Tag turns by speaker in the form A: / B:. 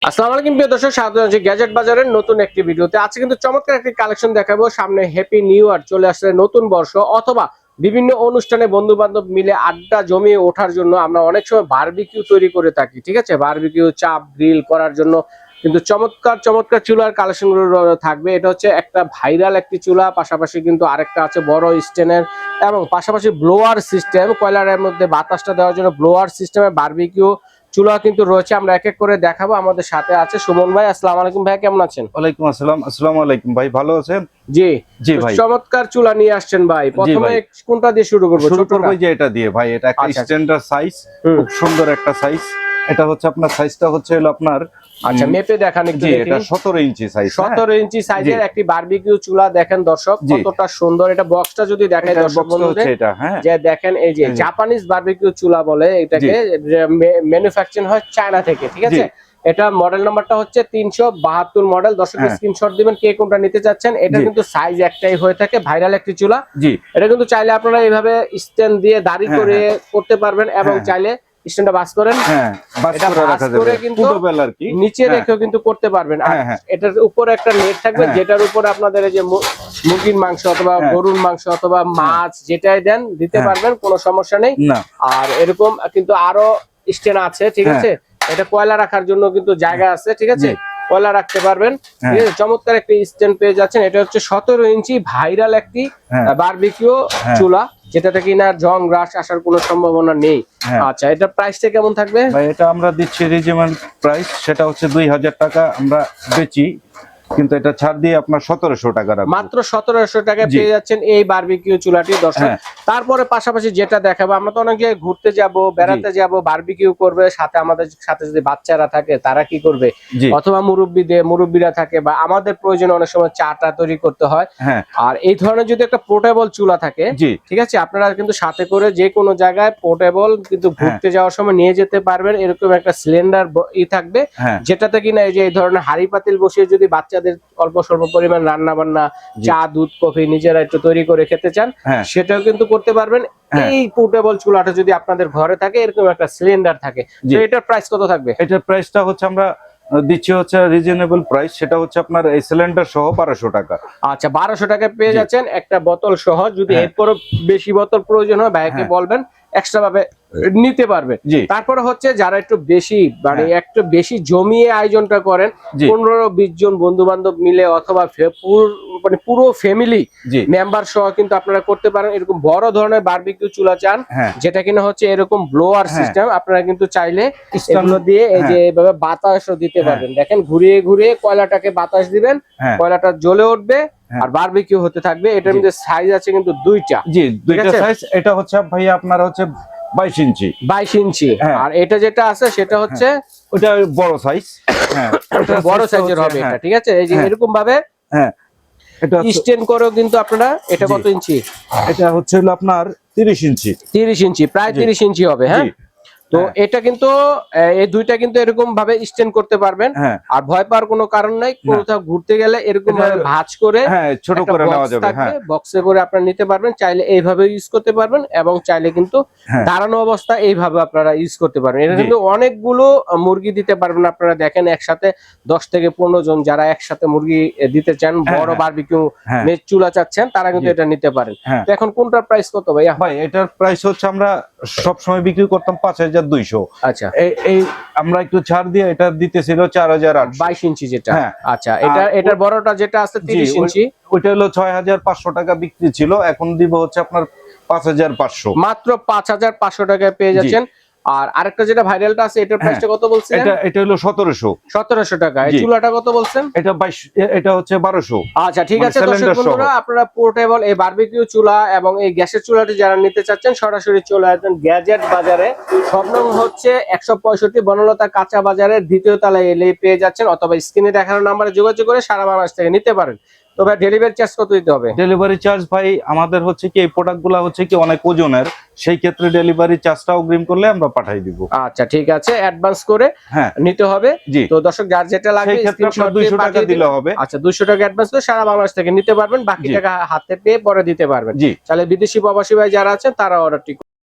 A: আসসালামু আলাইকুম প্রিয় দর্শক, স্বাগত জানাচ্ছি গ্যাজেট বাজারের নতুন একটি ভিডিওতে। আজকে কিন্তু চমৎকার একটি কালেকশন দেখাবো। সামনে হ্যাপি নিউ ইয়ার চলে আসছে, নতুন বর্ষ অথবা বিভিন্ন অনুষ্ঠানে বন্ধু বান্ধব মিলে আড্ডা জমিয়ে ওঠার জন্য আমরা অনেক সময় বারবিকিউ তৈরি করে থাকি। ঠিক আছে, বারবিকিউ চাপ গ্রিল করার জন্য কিন্তু চমৎকার চমৎকার চুলার কালেকশন গুলো থাকবে। এটা হচ্ছে একটা ভাইরাল একটি চুলা, পাশাপাশি কিন্তু আরেকটা আছে বড় স্ট্যান্ডের এবং পাশাপাশি ব্লোয়ার সিস্টেম, কয়লারের মধ্যে বাতাসটা দেওয়ার জন্য ব্লোয়ার সিস্টেমে বারবিকিউ চুলা কিন্তু রয়েছে। আমরা এক এক করে দেখাবো। আমাদের সাথে আছে সুমন ভাই। আসসালামু আলাইকুম ভাই, কেমন আছেন?
B: ওয়ালাইকুম আসসালাম। আসসালামু আলাইকুম ভাই, ভালো আছেন?
A: জি
B: জি ভাই,
A: চমৎকার চুলা নিয়ে আসছেন ভাই। প্রথমে কোনটা দিয়ে শুরু করব?
B: শুরু করব যে এটা দিয়ে ভাই। এটা একটা স্ট্যান্ডার্ড সাইজ, খুব সুন্দর একটা সাইজ। এটা হচ্ছে আপনার সাইজটা হচ্ছে হলো আপনার,
A: আচ্ছা মেপে দেখান একটু।
B: জি এটা 17 ইঞ্চি সাইজ।
A: 17 ইঞ্চি সাইজের একটি বারবিকিউ চুলা দেখেন দর্শক, কতটা সুন্দর। এটা বক্সটা যদি দেখাই দর্শক বন্ধুদের,
B: এটা হ্যাঁ
A: যে দেখেন এই যে জাপানিজ বারবিকিউ চুলা বলে এটাকে, ম্যানুফ্যাকচারিং হয় চায়না থেকে। ঠিক আছে, এটা মডেল নাম্বারটা হচ্ছে 372 মডেল। দর্শক স্ক্রিনশট দিবেন কে কোনটা নিতে চাচ্ছেন। এটা কিন্তু সাইজ একটাই হয়ে থাকে, ভাইরাল একটি চুলা। জি এটা কিন্তু চাইলে আপনারা এইভাবে স্ট্যান্ড দিয়ে দাঁড়ি করে করতে পারবেন এবং চাইলে স্ট্যান্ডটা বাস করেন, এটা বাস করে কিন্তু নিচে রেখেও কিন্তু করতে পারবেন। আর এটার উপরে একটা নেট থাকবে, যেটার উপরে আপনাদের এই যে মুরগির মাংস অথবা গরুর মাংস অথবা মাছ যেটাই দেন দিতে পারবেন, কোনো সমস্যা নেই। আর এরকম কিন্তু আরো স্ট্যান্ড আছে। ঠিক আছে, এটা কয়লা রাখার জন্য কিন্তু জায়গা আছে। ঠিক আছে, কয়লা রাখতে পারবেন। ঠিক আছে, চমৎকার একটি স্ট্যান্ড পেয়ে যাচ্ছেন। এটা হচ্ছে 17 ইঞ্চি ভাইরাল একটি বারবিকিউ চুলা, যেটাতে কিনা জং রাশ আসার কোনো সম্ভাবনা নেই। আচ্ছা, এটা প্রাইসটা কেমন থাকবে
B: ভাই? এটা আমরা দিচ্ছি রিজনেবল প্রাইস, সেটা হচ্ছে 2000 টাকা আমরা বেচি, কিন্তু এটা ছাড় দিয়ে আপনার 1700 টাকা রাখবো।
A: মাত্র 1700 টাকায় পেয়ে যাচ্ছেন এই বারবিকিউ চুলাটি দর্শক। তারপরে পাশাপাশি যেটা দেখাবো, আমরা তো অনেকে ঘুরতে যাব, বেড়াতে যাব, বারবিকিউ করবে, সাথে আমাদের সাথে যদি বাচ্চারা থাকে তারা কি করবে, অথবা মুরব্বীরা থাকে, বা আমাদের প্রয়োজনে অনেক সময় চাটা তৈরি করতে হয়। আর এই ধরনের যদি একটা পোর্টেবল চুলা থাকে, ঠিক আছে, আপনারা কিন্তু সাথে করে যে কোনো জায়গায় পোর্টেবল কিন্তু ঘুরতে যাওয়ার সময় নিয়ে যেতে পারবেন। এরকম একটা সিলিন্ডার থাকবে, যেটাতে কিনা এই যে এই ধরনের হাড়ি পাতিল বসিয়ে যদি বাচ্চাদের অল্প স্বল্প পরিমাণ রান্না বান্না, চা দুধ কফি নিজেরা একটু তৈরি করে খেতে চান, সেটাও কিন্তু করতে পারবেন। এই পোর্টেবল চুলাটা যদি আপনাদের ঘরে থাকে, এরকম একটা সিলিন্ডার থাকে, তো এটার প্রাইস কত থাকবে?
B: এটার প্রাইসটা হচ্ছে আমরা দিচ্ছি হচ্ছে রিজনেবল প্রাইস, সেটা হচ্ছে আপনার এই সিলিন্ডার সহ 1200 টাকা।
A: আচ্ছা, 1200 টাকায় পেয়ে যাচ্ছেন একটা বোতল সহ। যদি এরপরও বেশি বোতল প্রয়োজন হয় ভাইকে বলবেন, এক্সট্রা ভাবে নিতে পারবে। তারপরে হচ্ছে যারা একটু বেশি মানে একটু বেশি জমিয়ে আয়োজনটা করেন, 15-20 জন বন্ধু বান্ধব মিলে অথবা মানে পুরো ফ্যামিলি মেম্বার সহ কিন্তু আপনারা করতে পারেন। এরকম বড় ধরনের বারবিকিউ চুলা চান, যেটা কিনা হচ্ছে এরকম ব্লোয়ার সিস্টেম, আপনারা কিন্তু চাইলে এগুলো দিয়ে এই যে এইভাবে বাতাসও দিতে পারবেন। দেখেন ঘুরিয়ে ঘুরিয়ে কয়লাটাকে বাতাস দিবেন, কয়লাটা জ্বলে উঠবে আর বারবিকিউ হতে থাকবে। এটার মধ্যে সাইজ আছে কিন্তু দুইটা।
B: জি দুইটা সাইজ। এটা হচ্ছে ভাই আপনার হচ্ছে 22 ইঞ্চি।
A: 22 ইঞ্চি। আর এটা যেটা আছে সেটা হচ্ছে
B: ওটা বড় সাইজ।
A: এটা বড় সাইজের হবে এটা। ঠিক আছে, এই যে এরকম ভাবে এটা স্ট্যান্ড করেও কিন্তু আপনারা। এটা কত ইঞ্চি?
B: এটা হচ্ছে হলো আপনার 30 ইঞ্চি।
A: 30 ইঞ্চি, প্রায় 30 ইঞ্চি হবে। হ্যাঁ, তো এটা কিন্তু এই দুইটা কিন্তু এরকম ভাবে স্ট্যান্ড করতে পারবেন। আর ভয় পাওয়ার কোনো কারণ নাই। কোথাও ঘুরতে গেলে এরকম ভাবে ভাঁজ করে
B: ছোট করে নেওয়া যাবে,
A: বক্সে করে আপনারা নিতে পারবেন। চাইলে এইভাবে ইউজ করতে পারবেন এবং চাইলে কিন্তু দাঁড়ানো অবস্থা এইভাবে আপনারা ইউজ করতে পারবেন। এটা কিন্তু অনেকগুলো মুরগি দিতে পারবেন আপনারা। দেখেন একসাথে 10 থেকে 15 জন যারা একসাথে মুরগি দিতে চান, বড় বারবিকিউ চুলা চাচ্ছেন, তারা কিন্তু এটা নিতে পারেন। তো এখন কোনটার প্রাইস কত ভাইয়া?
B: ভাই এটার প্রাইস হচ্ছে আমরা সব সময় বিক্রি করতাম 5200।
A: আচ্ছা,
B: এই আমরা একটু ছাড় দিয়ে এটা দিতেছিল 4800।
A: 22 ইঞ্চি যেটা। আচ্ছা, এটার বড়টা যেটা আছে 30 ইঞ্চি,
B: ওইটা হলো 6500 টাকা বিক্রি ছিল, এখন দিব হচ্ছে আপনার 5500।
A: মাত্র 5500 টাকায় পেয়ে যাচ্ছেন। আর আরেকটা যেটা ভাইরালটা আছে, এটার প্রাইসটা কত বলছেন?
B: এটা হলো 1700
A: টাকা। এই চুলাটা কত বলছেন?
B: এটা 22, এটা হচ্ছে 1200।
A: আচ্ছা ঠিক আছে দর্শক বন্ধুরা, আপনারা পোর্টেবল এই বারবিকিউ চুলা এবং এই গ্যাসের চুলাটি যারা নিতে চাচ্ছেন, সরাসরি চলে আসবেন গ্যাজেট বাজারে। সব নং হচ্ছে 165 বনলতা কাঁচা বাজারের 2য় তলায় এলে পেয়ে যাচ্ছেন, অথবা স্ক্রিনে দেখানো নম্বরে যোগাযোগ করে সারা বাংলাদেশ থেকে নিতে পারেন। তো ভাই ডেলিভারি চার্জ কত দিতে হবে?
B: ডেলিভারি চার্জ ভাই আমাদের হচ্ছে কি এই প্রোডাক্টগুলো হচ্ছে কি অনেক ওজনের, সেই ক্ষেত্রে ডেলিভারি চার্জটা অগ্রিম করলে আমরা পাঠিয়ে দিব।
A: আচ্ছা ঠিক আছে, অ্যাডভান্স করে নিতে হবে। তো দর্শক যার যেটা লাগবে
B: স্ক্রিনশট 200 টাকা দিলে হবে।
A: আচ্ছা 200 টাকা অ্যাডভান্স করে সারা বাংলাদেশ থেকে নিতে পারবেন, বাকি টাকা হাতে পেয়ে পরে দিতে পারবেন। তাহলে বিদেশি প্রবাসী ভাই যারা আছেন তারা অর্ডারটি